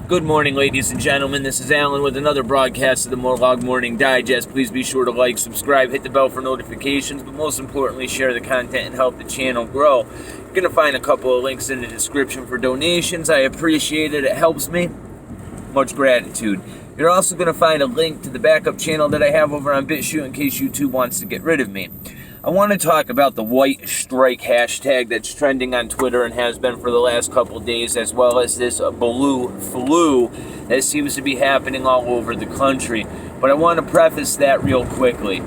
Good morning, ladies and gentlemen. This is Alan with another broadcast of the Morlog Morning Digest. Please be sure to like, subscribe, hit the bell for notifications, but most importantly, share the content and help the channel grow. You're going to find a couple of links in the description for donations. I appreciate it. It helps me. Much gratitude. You're also going to find a link to the backup channel that I have over on BitChute in case YouTube wants to get rid of me. I want to talk about the WhiteStrike hashtag that's trending on Twitter and has been for the last couple of days, as well as this Blue Flue that seems to be happening all over the country. But I want to preface that real quickly.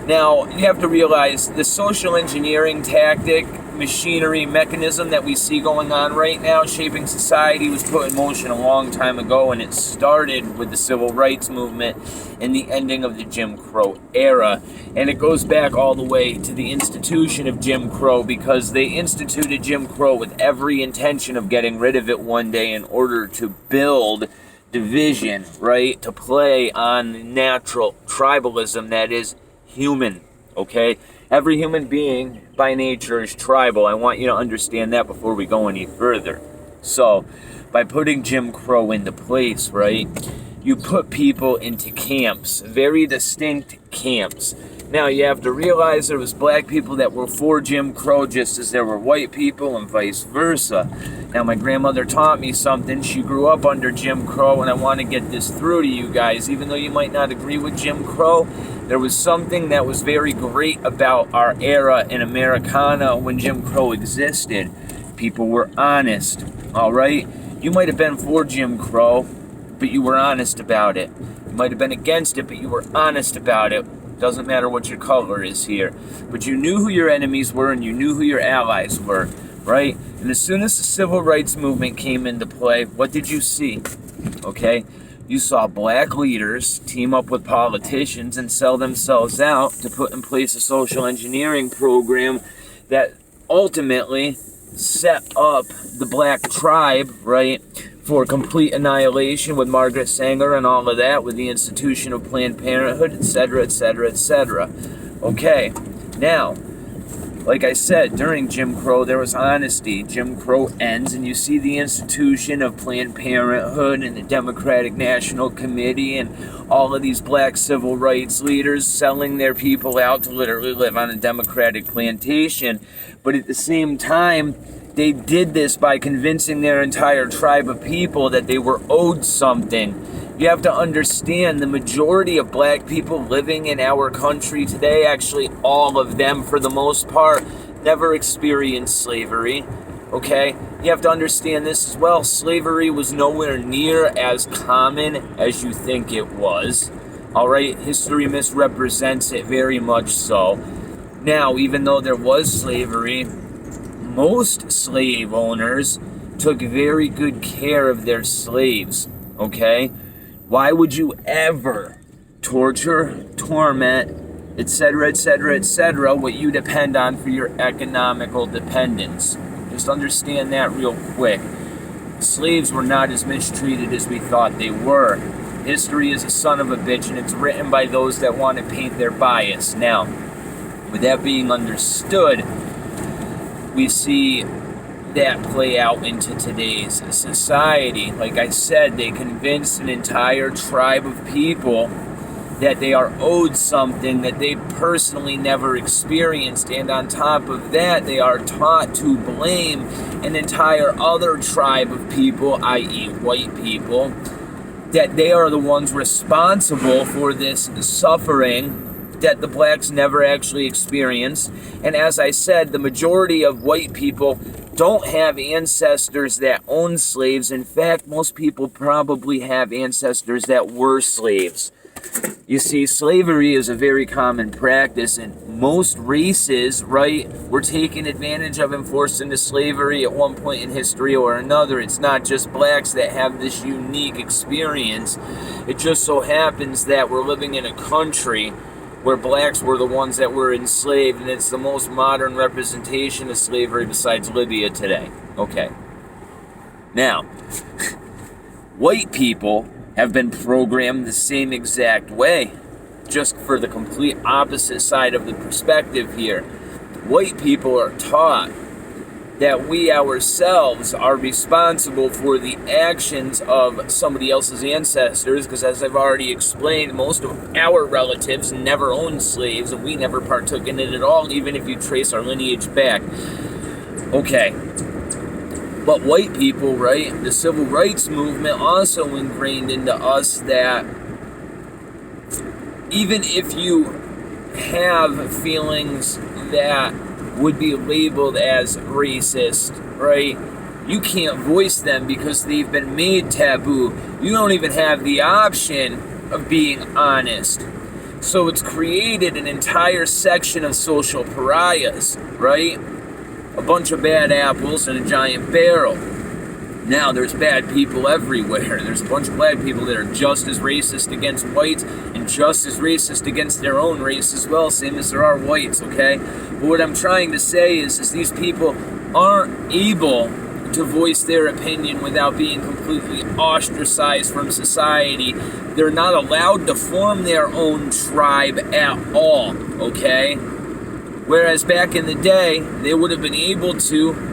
Now, you have to realize the social engineering tactic, machinery, mechanism that we see going on right now, shaping society, was put in motion a long time ago, and it started with the civil rights movement and the ending of the Jim Crow era. And it goes back all the way to the institution of Jim Crow, because they instituted Jim Crow with every intention of getting rid of it one day in order to build division, right? To play on natural tribalism that is human, okay? Every human being by nature is tribal. I want you to understand that before we go any further. So, by putting Jim Crow into place, right, you put people into camps, very distinct camps. Now, you have to realize there was black people that were for Jim Crow just as there were white people and vice versa. Now, my grandmother taught me something. She grew up under Jim Crow, and I want to get this through to you guys. Even though you might not agree with Jim Crow, there was something that was very great about our era in Americana when Jim Crow existed. People were honest, all right? You might have been for Jim Crow, but you were honest about it. You might have been against it, but you were honest about it. Doesn't matter what your color is here. But you knew who your enemies were and you knew who your allies were, right? And as soon as the civil rights movement came into play, what did you see? Okay? You saw black leaders team up with politicians and sell themselves out to put in place a social engineering program that ultimately set up the black tribe, right, for complete annihilation with Margaret Sanger and all of that, with the institution of Planned Parenthood, etc., etc., etc. Okay, now, like I said, during Jim Crow, there was honesty. Jim Crow ends, and you see the institution of Planned Parenthood and the Democratic National Committee and all of these black civil rights leaders selling their people out to literally live on a Democratic plantation. But at the same time, they did this by convincing their entire tribe of people that they were owed something. You have to understand, the majority of black people living in our country today, actually all of them for the most part, never experienced slavery, okay? You have to understand this as well. Slavery was nowhere near as common as you think it was, all right? History misrepresents it very much so. Now, even though there was slavery, most slave owners took very good care of their slaves, okay? Why would you ever torture, torment, etc., etc., etc., what you depend on for your economical dependence? Just understand that real quick. Slaves were not as mistreated as we thought they were. History is a son of a bitch, and it's written by those that want to paint their bias. Now, with that being understood, we see that play out into today's society. Like I said, they convince an entire tribe of people that they are owed something that they personally never experienced, and on top of that, they are taught to blame an entire other tribe of people, i.e. white people, that they are the ones responsible for this suffering that the blacks never actually experienced. And as I said, the majority of white people don't have ancestors that own slaves. In fact, most people probably have ancestors that were slaves. You see, slavery is a very common practice, and most races, right, were taken advantage of and forced into slavery at one point in history or another. It's not just blacks that have this unique experience. It just so happens that we're living in a country where blacks were the ones that were enslaved, and it's the most modern representation of slavery besides Libya today. Okay. Now, white people have been programmed the same exact way, just for the complete opposite side of the perspective here. White people are taught that we ourselves are responsible for the actions of somebody else's ancestors, because as I've already explained, most of our relatives never owned slaves, and we never partook in it at all, even if you trace our lineage back. Okay. But white people, right, the civil rights movement also ingrained into us that even if you have feelings that would be labeled as racist, right, you can't voice them because they've been made taboo. You don't even have the option of being honest. So it's created an entire section of social pariahs, right? A bunch of bad apples in a giant barrel. Now there's bad people everywhere. There's a bunch of black people that are just as racist against whites and just as racist against their own race as well, same as there are whites, okay? But what I'm trying to say is these people aren't able to voice their opinion without being completely ostracized from society. They're not allowed to form their own tribe at all, okay? Whereas back in the day, they would have been able to.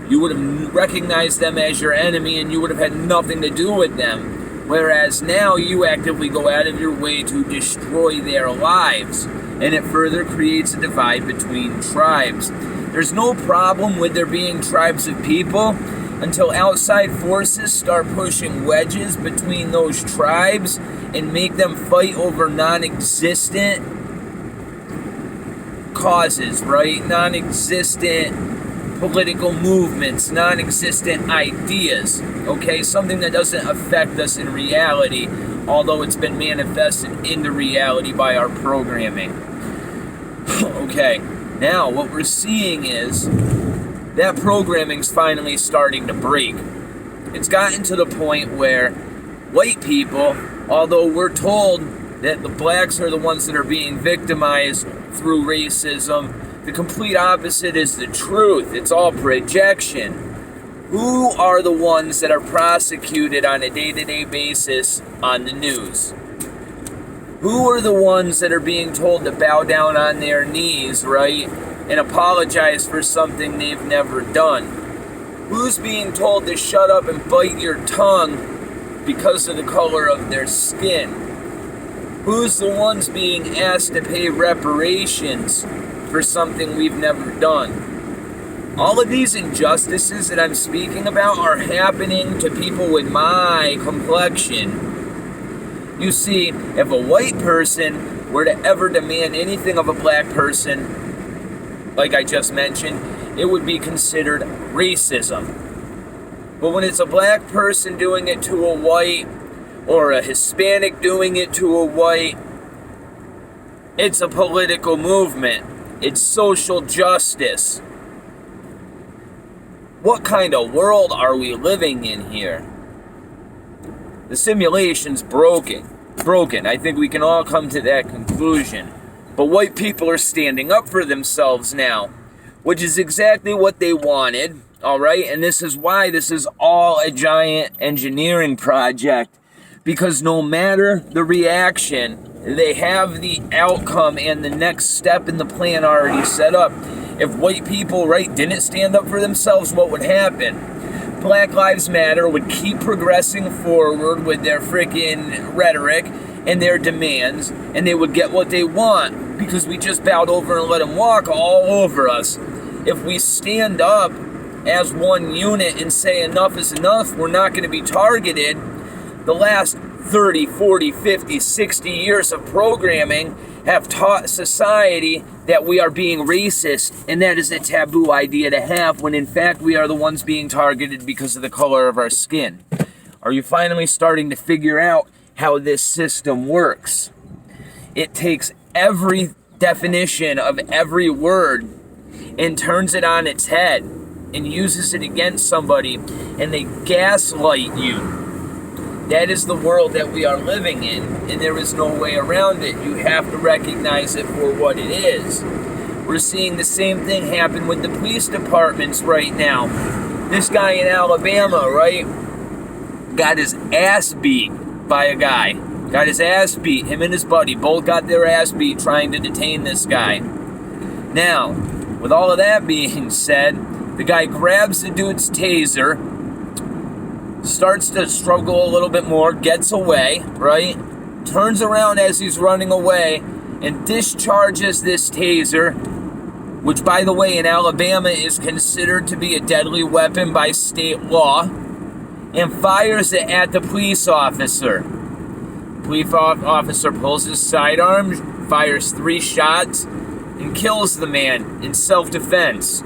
You would have recognized them as your enemy and you would have had nothing to do with them. Whereas now you actively go out of your way to destroy their lives. And it further creates a divide between tribes. There's no problem with there being tribes of people until outside forces start pushing wedges between those tribes and make them fight over non-existent causes, right? Non-existent political movements, non-existent ideas, okay? Something that doesn't affect us in reality, although it's been manifested into reality by our programming. Okay, now what we're seeing is that programming's finally starting to break. It's gotten to the point where white people, although we're told that the blacks are the ones that are being victimized through racism, the complete opposite is the truth. It's all projection. Who are the ones that are prosecuted on a day-to-day basis on the news? Who are the ones that are being told to bow down on their knees, right, and apologize for something they've never done? Who's being told to shut up and bite your tongue because of the color of their skin? Who's the ones being asked to pay reparations for something we've never done? All of these injustices that I'm speaking about are happening to people with my complexion. You see, if a white person were to ever demand anything of a black person, like I just mentioned, it would be considered racism. But when it's a black person doing it to a white, or a Hispanic doing it to a white, it's a political movement. It's social justice. What kind of world are we living in here? The simulation's broken. I think we can all come to that conclusion. But white people are standing up for themselves now, which is exactly what they wanted, all right? And this is why this is all a giant engineering project, because no matter the reaction, they have the outcome and the next step in the plan already set up. If white people, right, didn't stand up for themselves, what would happen? Black Lives Matter would keep progressing forward with their freaking rhetoric and their demands, and they would get what they want because we just bowed over and let them walk all over us. If we stand up as one unit and say enough is enough, we're not going to be targeted. The last 30, 40, 50, 60 years of programming have taught society that we are being racist, and that is a taboo idea to have, when in fact we are the ones being targeted because of the color of our skin. Are you finally starting to figure out how this system works? It takes every definition of every word and turns it on its head and uses it against somebody, and they gaslight you. That is the world that we are living in, and there is no way around it. You have to recognize it for what it is. We're seeing the same thing happen with the police departments right now. This guy in Alabama, right, got his ass beat by a guy. Got his ass beat. Him and his buddy both got their ass beat trying to detain this guy. Now, with all of that being said, The guy grabs the dude's taser, starts to struggle a little bit more, gets away, right? Turns around as he's running away and discharges this taser, which, by the way, in Alabama is considered to be a deadly weapon by state law, and fires it at the police officer. Police officer pulls his sidearm, fires 3 shots, and kills the man in self-defense.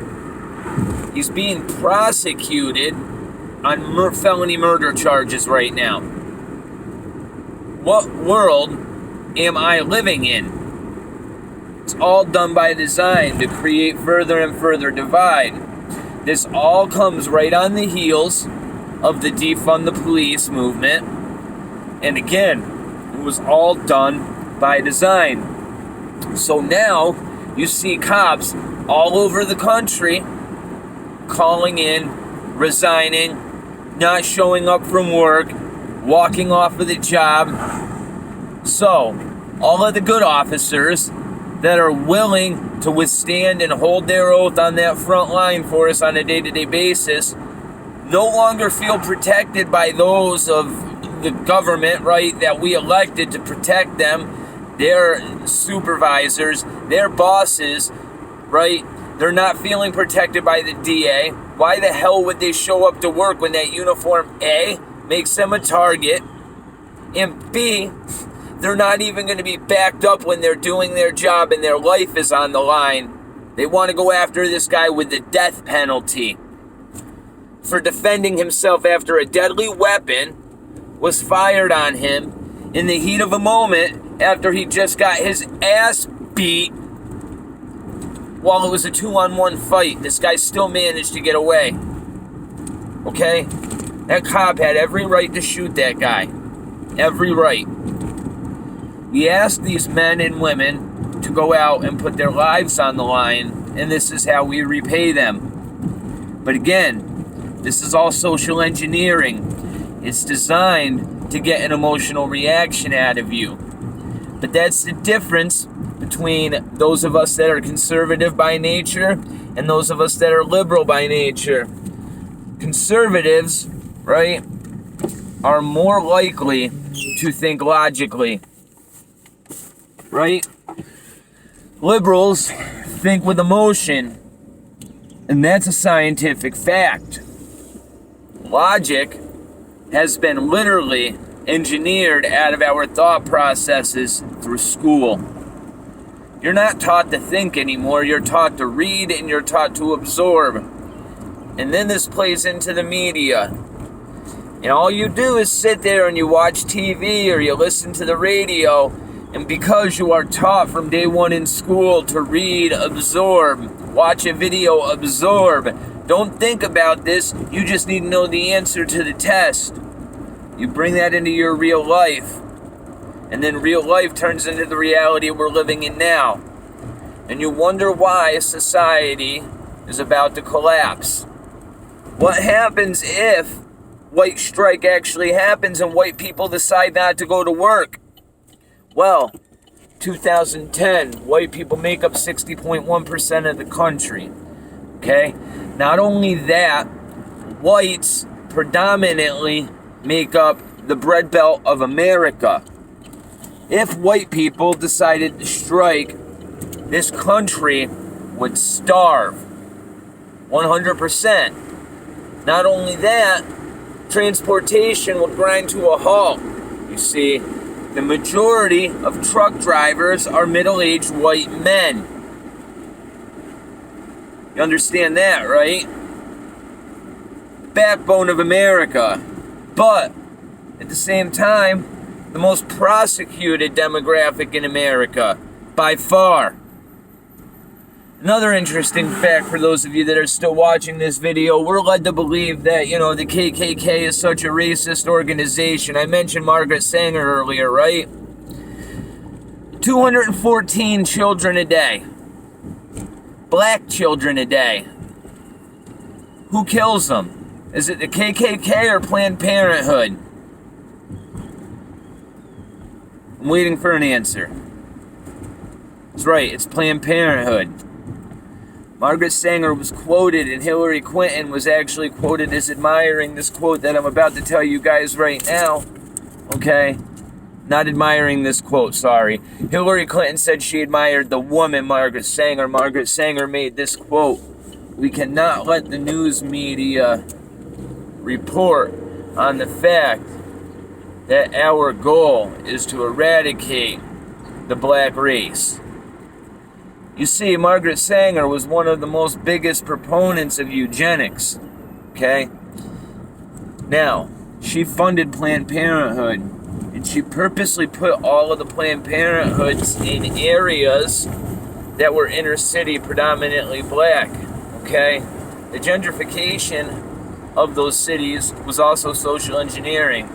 He's being prosecuted on felony murder charges right now. What world am I living in? It's all done by design to create further and further divide. This all comes right on the heels of the defund the police movement. And again, it was all done by design. So now you see cops all over the country calling in, resigning, not showing up from work, walking off of the job. So, all of the good officers that are willing to withstand and hold their oath on that front line for us on a day-to-day basis no longer feel protected by those of the government, right, that we elected to protect them, their supervisors, their bosses, right? They're not feeling protected by the DA. Why the hell would they show up to work when that uniform, A, makes them a target, and B, they're not even going to be backed up when they're doing their job and their life is on the line? They want to go after this guy with the death penalty for defending himself after a deadly weapon was fired on him in the heat of a moment after he just got his ass beat while it was a 2-on-1 fight. This guy still managed to get away. Okay? That cop had every right to shoot that guy. Every right. We asked these men and women to go out and put their lives on the line, and this is how we repay them. But again, this is all social engineering. It's designed to get an emotional reaction out of you. But that's the difference between those of us that are conservative by nature and those of us that are liberal by nature. Conservatives, right, are more likely to think logically, right? Liberals think with emotion, and that's a scientific fact. Logic has been literally engineered out of our thought processes through school. You're not taught to think anymore. You're taught to read and you're taught to absorb. And then this plays into the media. And all you do is sit there and you watch TV or you listen to the radio. And because you are taught from day one in school to read, absorb, watch a video, absorb, don't think about this, you just need to know the answer to the test. You bring that into your real life. And then real life turns into the reality we're living in now. And you wonder why society is about to collapse. What happens if WhiteStrike actually happens and white people decide not to go to work? Well, 2010, white people make up 60.1% of the country. Okay? Not only that, whites predominantly make up the bread belt of America. If white people decided to strike, this country would starve. 100%. Not only that, transportation would grind to a halt. You see, the majority of truck drivers are middle-aged white men. You understand that, right? Backbone of America. But, at the same time, the most prosecuted demographic in America, by far. Another interesting fact for those of you that are still watching this video, we're led to believe that, the KKK is such a racist organization. I mentioned Margaret Sanger earlier, right? 214 children a day. Black children a day. Who kills them? Is it the KKK or Planned Parenthood? I'm waiting for an answer. That's right, it's Planned Parenthood. Margaret Sanger was quoted, and Hillary Clinton was actually quoted as admiring this quote that I'm about to tell you guys right now. Okay? Not admiring this quote, sorry. Hillary Clinton said she admired the woman, Margaret Sanger. Margaret Sanger made this quote: "We cannot let the news media report on the fact that our goal is to eradicate the black race." You see, Margaret Sanger was one of the most biggest proponents of eugenics. Okay? Now, she funded Planned Parenthood, and she purposely put all of the Planned Parenthoods in areas that were inner city, predominantly black. Okay? The gentrification of those cities was also social engineering.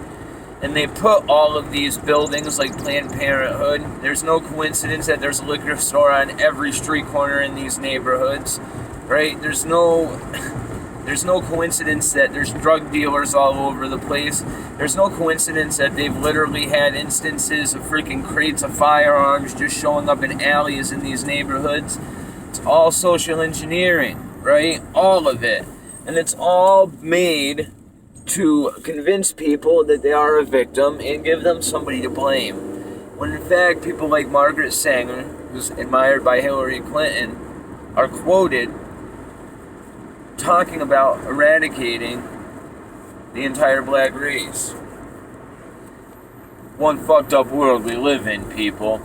And they put all of these buildings like Planned Parenthood. There's no coincidence that there's a liquor store on every street corner in these neighborhoods, right? There's no coincidence that there's drug dealers all over the place. There's no coincidence that they've literally had instances of freaking crates of firearms just showing up in alleys in these neighborhoods. It's all social engineering, right? All of it. And it's all made to convince people that they are a victim and give them somebody to blame. When in fact, people like Margaret Sanger, who's admired by Hillary Clinton, are quoted talking about eradicating the entire black race. One fucked up world we live in, people.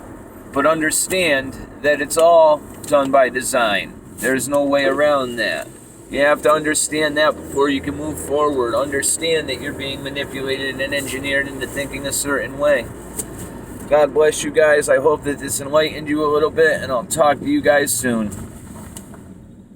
But understand that it's all done by design. There's no way around that. You have to understand that before you can move forward. Understand that you're being manipulated and engineered into thinking a certain way. God bless you guys. I hope that this enlightened you a little bit, and I'll talk to you guys soon.